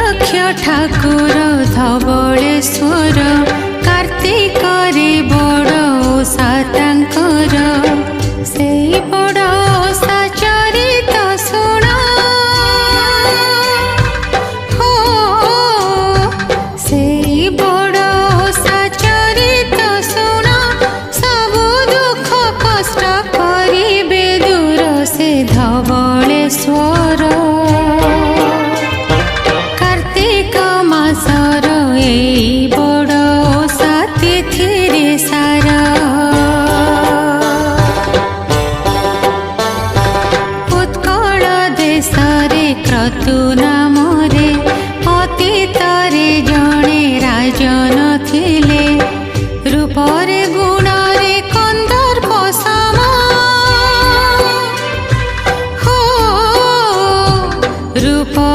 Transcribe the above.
दक्ष ठाकुर धवलेश्वर कार्तिक रे बड़ ओषा तांकर से बड़ ओषा चरित शुण हो से बड़ ओषा चरित शुण सबु दुख कष्ट करिबे दूर से धवलेश्वर कार्तिक मासर एई बड़ ओषा तिथिरे सारा उत्कल देशरे क्रतु नामरे अतीतरे जणे राजन